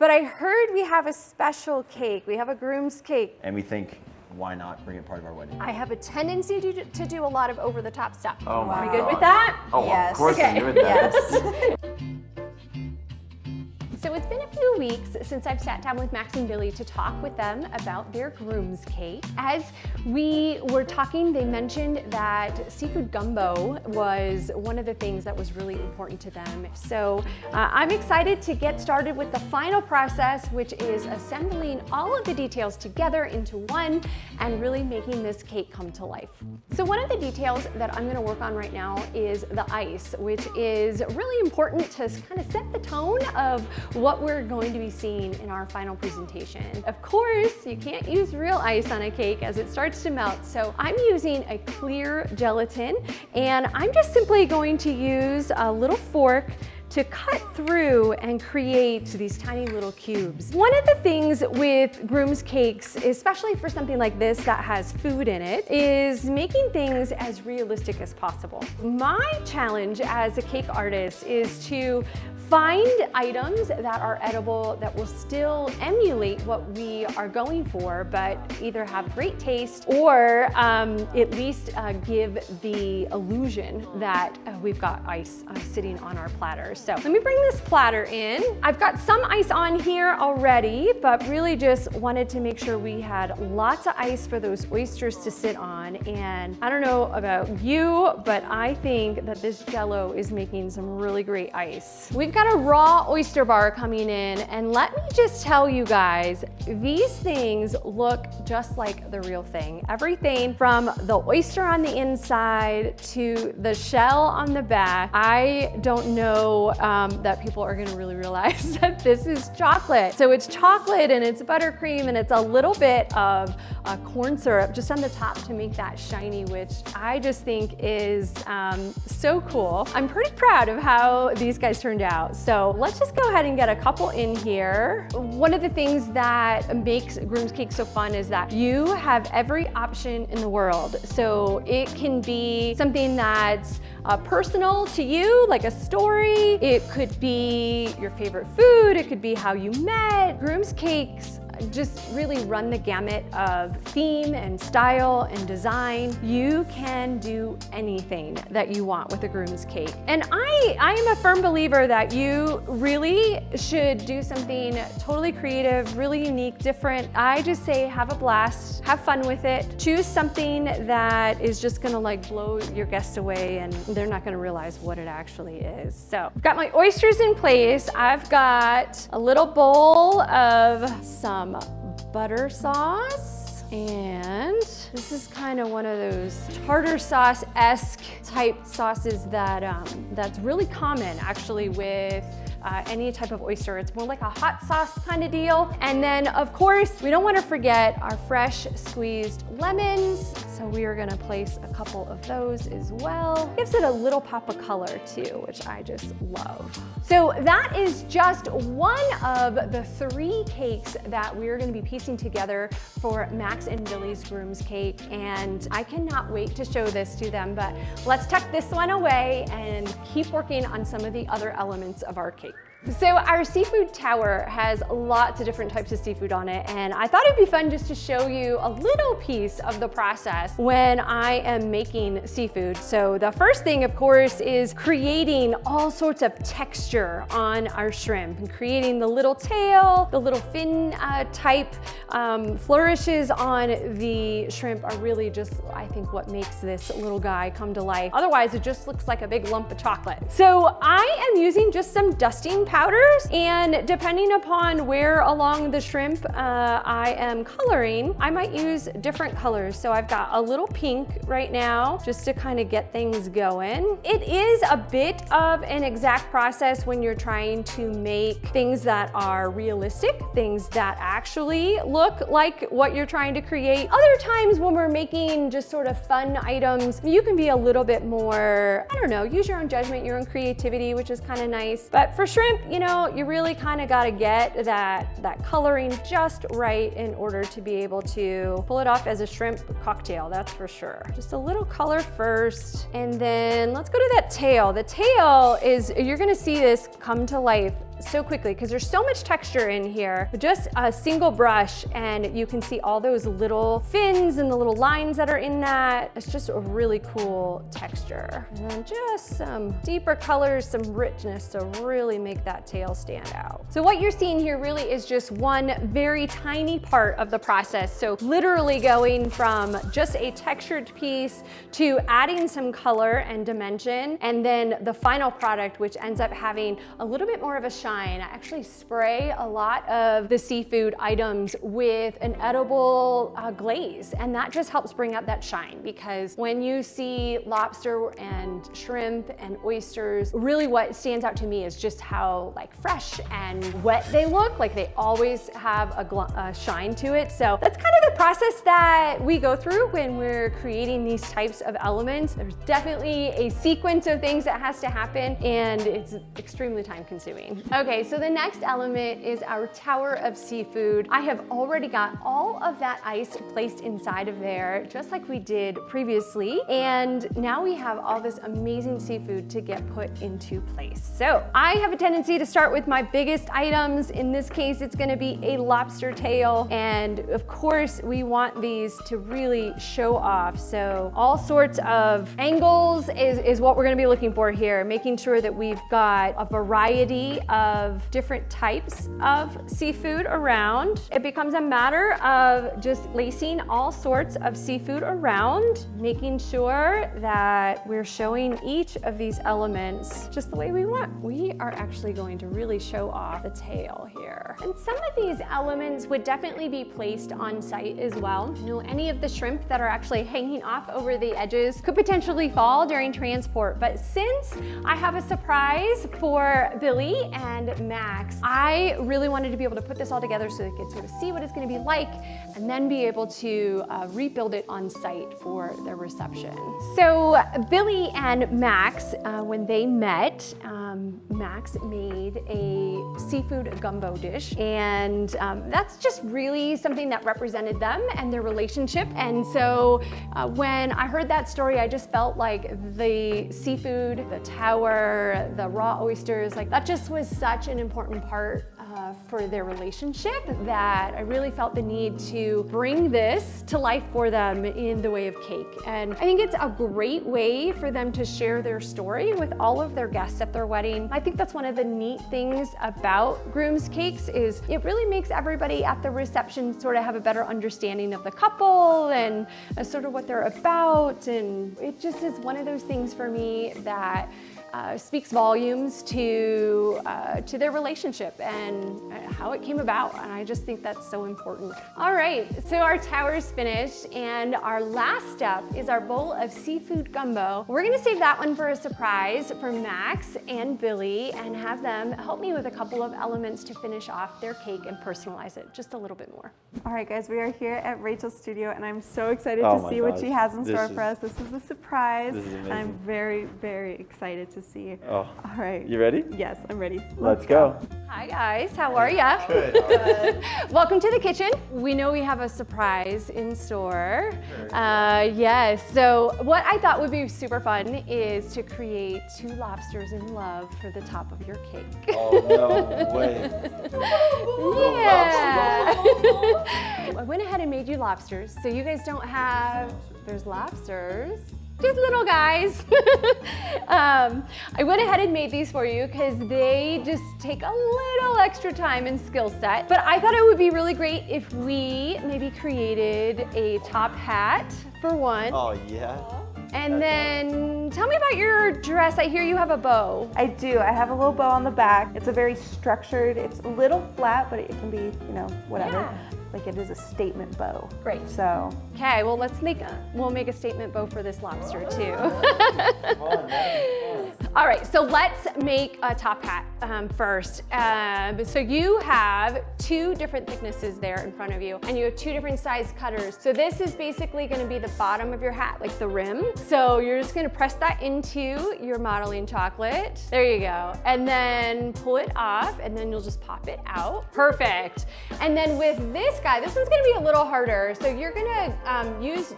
But I heard we have a special cake. We have a groom's cake. And we think, why not bring it part of our wedding? I have a tendency to do a lot of over-the-top stuff. Oh my Are we good God. with that? Oh, Yes. of course Okay. I'm good with that. Yes. So it's been a few weeks since I've sat down with Max and Billy to talk with them about their groom's cake. As we were talking, they mentioned that seafood gumbo was one of the things that was really important to them. So I'm excited to get started with the final process, which is assembling all of the details together into one and really making this cake come to life. So one of the details that I'm gonna work on right now is the ice, which is really important to kind of set the tone of what we're going to be seeing in our final presentation. Of course, you can't use real ice on a cake as it starts to melt, so I'm using a clear gelatin, and I'm just simply going to use a little fork to cut through and create these tiny little cubes. One of the things with groom's cakes, especially for something like this that has food in it, is making things as realistic as possible. My challenge as a cake artist is to find items that are edible that will still emulate what we are going for, but either have great taste or at least give the illusion that we've got ice sitting on our platter. So let me bring this platter in. I've got some ice on here already, but really just wanted to make sure we had lots of ice for those oysters to sit on. And I don't know about you, but I think that this Jell-O is making some really great ice. We've got a raw oyster bar coming in, and let me just tell you guys, these things look just like the real thing. Everything from the oyster on the inside to the shell on the back. I don't know that people are gonna really realize that this is chocolate. So it's chocolate and it's buttercream and it's a little bit of corn syrup just on the top to make that shiny, which I just think is so cool. I'm pretty proud of how these guys turned out. So let's just go ahead and get a couple in here. One of the things that makes groom's cake so fun is that you have every option in the world. So it can be something that's personal to you, like a story. It could be your favorite food. It could be how you met. Groom's cakes just really run the gamut of theme and style and design. You can do anything that you want with a groom's cake. And I am a firm believer that you really should do something totally creative, really unique, different. I just say have a blast, have fun with it. Choose something that is just gonna like blow your guests away and they're not gonna realize what it actually is. So I've got my oysters in place. I've got a little bowl of some butter sauce, and this is kind of one of those tartar sauce-esque type sauces that that's really common actually with any type of oyster. It's more like a hot sauce kind of deal. And then of course, we don't want to forget our fresh squeezed lemons. So we are gonna place a couple of those as well. Gives it a little pop of color too, which I just love. So that is just one of the 3 cakes that we're gonna be piecing together for Max and Billy's groom's cake. And I cannot wait to show this to them, but let's tuck this one away and keep working on some of the other elements of our cake. So our seafood tower has lots of different types of seafood on it, and I thought it'd be fun just to show you a little piece of the process when I am making seafood. So the first thing, of course, is creating all sorts of texture on our shrimp and creating the little tail, the little fin type flourishes on the shrimp are really just, I think, what makes this little guy come to life. Otherwise, it just looks like a big lump of chocolate. So I am using just some dusting powders, and depending upon where along the shrimp I am coloring, I might use different colors. So I've got a little pink right now just to kind of get things going. It is a bit of an exact process when you're trying to make things that are realistic, things that actually look like what you're trying to create. Other times when we're making just sort of fun items, you can be a little bit more, I don't know, use your own judgment, your own creativity, which is kind of nice. But for shrimp, you know, you really kind of got to get that coloring just right in order to be able to pull it off as a shrimp cocktail, that's for sure. Just a little color first, and then let's go to that tail. The tail is, you're gonna see this come to life so quickly because there's so much texture in here. Just a single brush and you can see all those little fins and the little lines that are in that. It's just a really cool texture. And then just some deeper colors, some richness to really make that tail stand out. So what you're seeing here really is just one very tiny part of the process. So literally going from just a textured piece to adding some color and dimension, and then the final product, which ends up having a little bit more of a shine. I actually spray a lot of the seafood items with an edible glaze, and that just helps bring out that shine, because when you see lobster and shrimp and oysters, really what stands out to me is just how like fresh and wet they look. Like they always have a shine to it. So that's kind of the process that we go through when we're creating these types of elements. There's definitely a sequence of things that has to happen, and it's extremely time consuming. Okay, so the next element is our tower of seafood. I have already got all of that ice placed inside of there, just like we did previously. And now we have all this amazing seafood to get put into place. So I have a tendency to start with my biggest items. In this case, it's gonna be a lobster tail. And of course, we want these to really show off. So all sorts of angles is what we're gonna be looking for here, making sure that we've got a variety of different types of seafood around. It becomes a matter of just lacing all sorts of seafood around, making sure that we're showing each of these elements just the way we want. We are actually going to really show off the tail here. And some of these elements would definitely be placed on site as well. You know, any of the shrimp that are actually hanging off over the edges could potentially fall during transport. But since I have a surprise for Billy and Max, I really wanted to be able to put this all together so they could sort of see what it's going to be like and then be able to rebuild it on site for their reception. So Billy and Max, when they met, Max made a seafood gumbo dish, and that's just really something that represented them and their relationship. And so when I heard that story, I just felt like the seafood, the tower, the raw oysters, like that just was such an important part for their relationship that I really felt the need to bring this to life for them in the way of cake. And I think it's a great way for them to share their story with all of their guests at their wedding. I think that's one of the neat things about groom's cakes is it really makes everybody at the reception sort of have a better understanding of the couple and sort of what they're about. And it just is one of those things for me that speaks volumes to their relationship and how it came about. And I just think that's so important. All right, so our tower's finished, and our last step is our bowl of seafood gumbo. We're gonna save that one for a surprise for Max and Billy and have them help me with a couple of elements to finish off their cake and personalize it just a little bit more. All right, guys, we are here at Rachael's studio, and I'm so excited to see what she has in store for us. This is a surprise, and I'm very, very excited to see. Oh. All right. You ready? Yes, I'm ready. Let's go. Hi guys, how are ya? Good. Welcome to the kitchen. We know we have a surprise in store. Yes, so what I thought would be super fun is to create two lobsters in love for the top of your cake. Oh, no way. Yeah. I went ahead and made you lobsters, so you guys don't have, there's lobsters. Just little guys. I went ahead and made these for you because they just take a little extra time and skill set. But I thought it would be really great if we maybe created a top hat for one. Oh, yeah. And then tell me about your dress. I hear you have a bow. I do. I have a little bow on the back. It's a very structured, it's a little flat, but it can be, you know, whatever. Yeah. Like it is a statement bow. Great. So. Okay, well we'll make a statement bow for this lobster too. All right, so let's make a top hat first. So you have two different thicknesses there in front of you, and you have two different size cutters. So this is basically gonna be the bottom of your hat, like the rim. So you're just gonna press that into your modeling chocolate. There you go. And then pull it off, and then you'll just pop it out. Perfect. And then with this guy. This one's gonna be a little harder. So you're gonna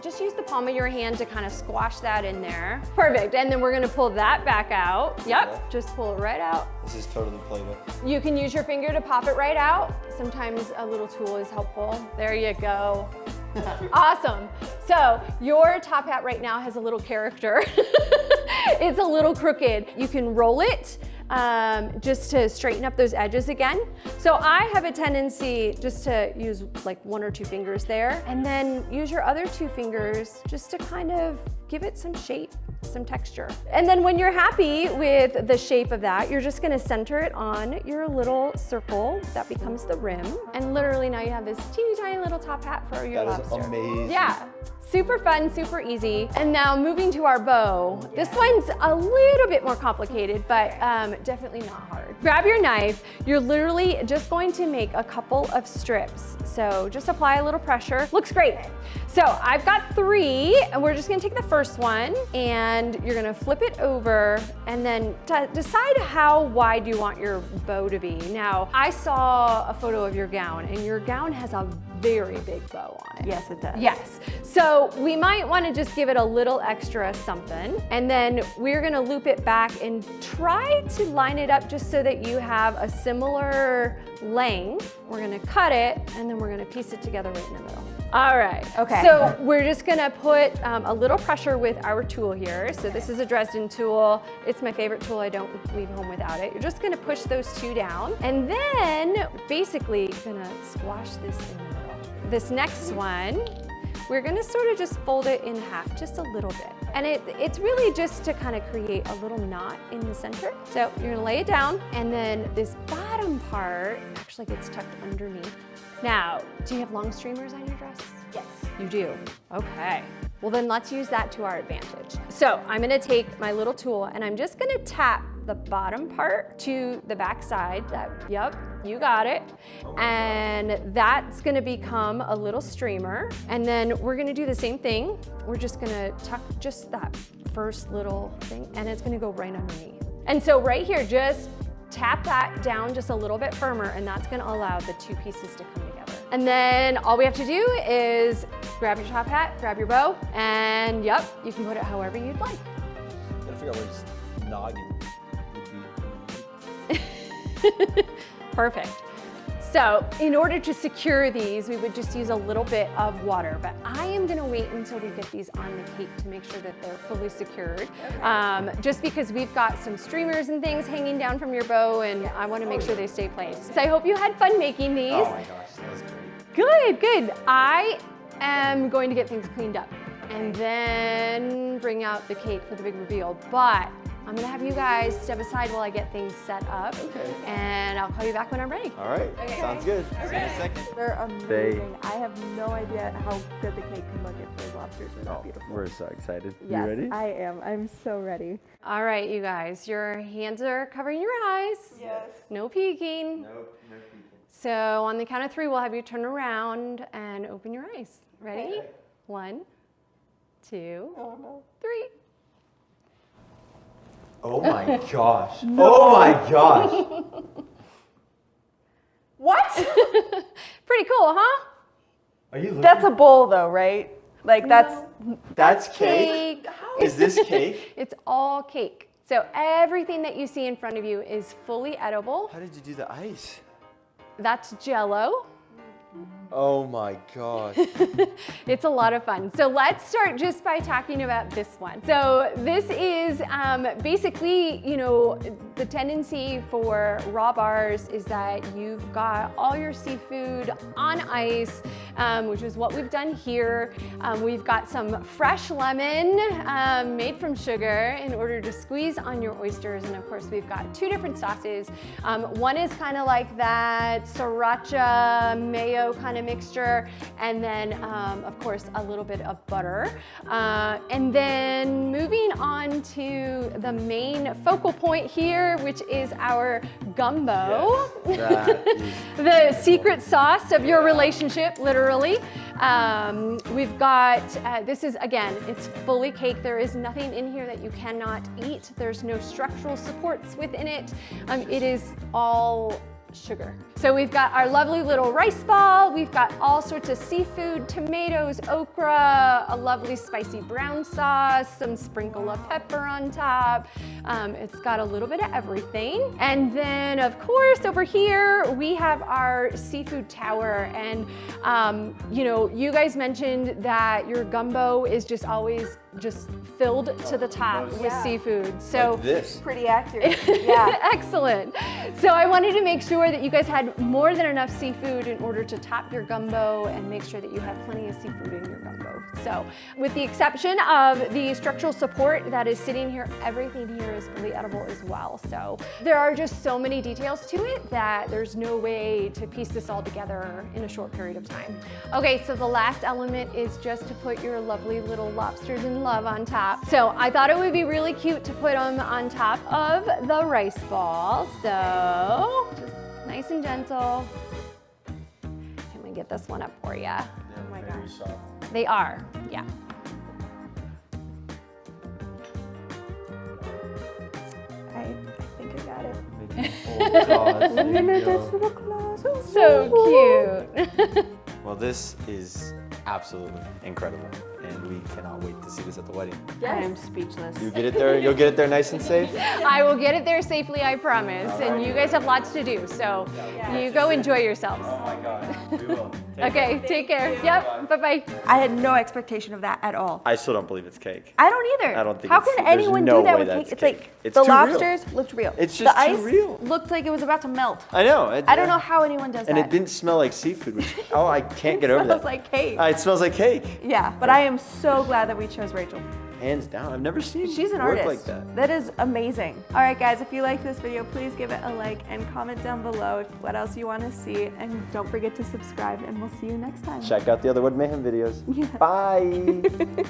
just use the palm of your hand to kind of squash that in there. Perfect, and then we're gonna pull that back out. Yep, just pull it right out. This is totally Play-Doh. You can use your finger to pop it right out. Sometimes a little tool is helpful. There you go. Awesome. So your top hat right now has a little character. It's a little crooked. You can roll it just to straighten up those edges again. So I have a tendency just to use like 1 or 2 fingers there, and then use your other 2 fingers just to kind of give it some shape, some texture. And then when you're happy with the shape of that, you're just gonna center it on your little circle that becomes the rim. And literally now you have this teeny tiny little top hat for your lobster. That is amazing. Yeah. Super fun, super easy. And now moving to our bow. This one's a little bit more complicated, but definitely not hard. Grab your knife. You're literally just going to make a couple of strips. So just apply a little pressure. Looks great. So I've got 3, and we're just gonna take the first one, and you're gonna flip it over, and then decide how wide you want your bow to be. Now, I saw a photo of your gown, and your gown has a very big bow on it. Yes, it does. Yes. So we might want to just give it a little extra something, and then we're going to loop it back and try to line it up just so that you have a similar length. We're going to cut it, and then we're going to piece it together right in the middle. All right. Okay. So we're just going to put a little pressure with our tool here. So this is a Dresden tool. It's my favorite tool. I don't leave home without it. You're just going to push those 2 down, and then basically going to squash this in the middle. This next one, we're gonna sort of just fold it in half, just a little bit. And it's really just to kind of create a little knot in the center. So you're gonna lay it down, and then this bottom part actually gets tucked underneath. Now, do you have long streamers on your dress? Yes. You do? Okay. Well, then let's use that to our advantage. So I'm gonna take my little tool, and I'm just gonna tap the bottom part to the back side. Yep, you got it. And that's gonna become a little streamer. And then we're gonna do the same thing. We're just gonna tuck just that first little thing, and it's gonna go right underneath. And so right here, just tap that down just a little bit firmer, and that's gonna allow the 2 pieces to come together. And then all we have to do is grab your top hat, grab your bow, and yep, you can put it however you'd like. I gotta figure out where this noggin would be. Perfect. So in order to secure these, we would just use a little bit of water, but I am gonna wait until we get these on the cake to make sure that they're fully secured. Okay. Just because we've got some streamers and things hanging down from your bow, and I wanna make sure they stay placed. So I hope you had fun making these. Oh my gosh, that was great. Good, good. I am going to get things cleaned up and then bring out the cake for the big reveal, but I'm gonna have you guys step aside while I get things set up. Okay. And I'll call you back when I'm ready. All right, okay. Sounds good. See you in a second. They're amazing. I have no idea how good the cake can look if those lobsters are that beautiful. We're so excited. Yes, you ready? I am. I'm so ready. All right, you guys, your hands are covering your eyes. Yes. No peeking. Nope, no peeking. So on the count of 3, we'll have you turn around and open your eyes. Ready? Okay. 1, 2, 3. Oh my gosh. No. Oh my gosh. What? Pretty cool, huh? Are you looking? That's a bowl though, right? Like That's cake? Is this cake? It's all cake. So everything that you see in front of you is fully edible. How did you do the ice? That's Jell-O. Oh my gosh. It's a lot of fun. So let's start just by talking about this one. So this is basically, you know, the tendency for raw bars is that you've got all your seafood on ice, which is what we've done here. We've got some fresh lemon made from sugar in order to squeeze on your oysters. And of course, we've got 2 different sauces. One is kind of like that sriracha mayo kind of mixture, and then of course a little bit of butter, and then moving on to the main focal point here, which is our gumbo. Yes, the secret sauce of your relationship, literally. We've got, this is, again, it's fully cake. There is nothing in here that you cannot eat. There's no structural supports within it. It is all sugar. So we've got our lovely little rice ball. We've got all sorts of seafood, tomatoes, okra, a lovely spicy brown sauce, some sprinkle of pepper on top. It's got a little bit of everything. And then of course over here we have our seafood tower. And you know, you guys mentioned that your gumbo is just always just filled to the top with seafood. So like this. Pretty accurate. Yeah. Excellent. So I wanted to make sure that you guys had more than enough seafood in order to top your gumbo and make sure that you have plenty of seafood in your gumbo. So with the exception of the structural support that is sitting here, everything here is fully edible as well. So there are just so many details to it that there's no way to piece this all together in a short period of time. Okay, so the last element is just to put your lovely little lobsters in love on top. So I thought it would be really cute to put them on top of the rice ball. So just nice and gentle. Let me get this one up for you. Oh my gosh. They are, yeah. I think I got it. Oh gosh, there you go. So cute. Well, this is absolutely incredible, and we cannot wait to see this at the wedding. Yes. I am speechless. You get it there, you'll get it there nice and safe? I will get it there safely, I promise. And you guys have lots to do, so you go enjoy yourselves. Oh my God, we will. Okay, take care. Yep, bye-bye. I had no expectation of that at all. I still don't believe it's cake. I don't either. I don't think How it's- can there's anyone no do that way with that's cake? It's cake. like It's the too real. lobsters looked real. It's just the too ice real. looked like it was about to melt. I know. I don't know how anyone does and that. it didn't smell like seafood, which, oh, I can't get over It that. smells like cake. It smells like cake. Yeah, but I am so glad that we chose Rachel. Hands down. I've never seen She's an work artist. like that. That is amazing. All right, guys, if you like this video, please give it a like and comment down below what else you want to see. And don't forget to subscribe, and we'll see you next time. Check out the other Wed Mayhem videos. Yeah. Bye.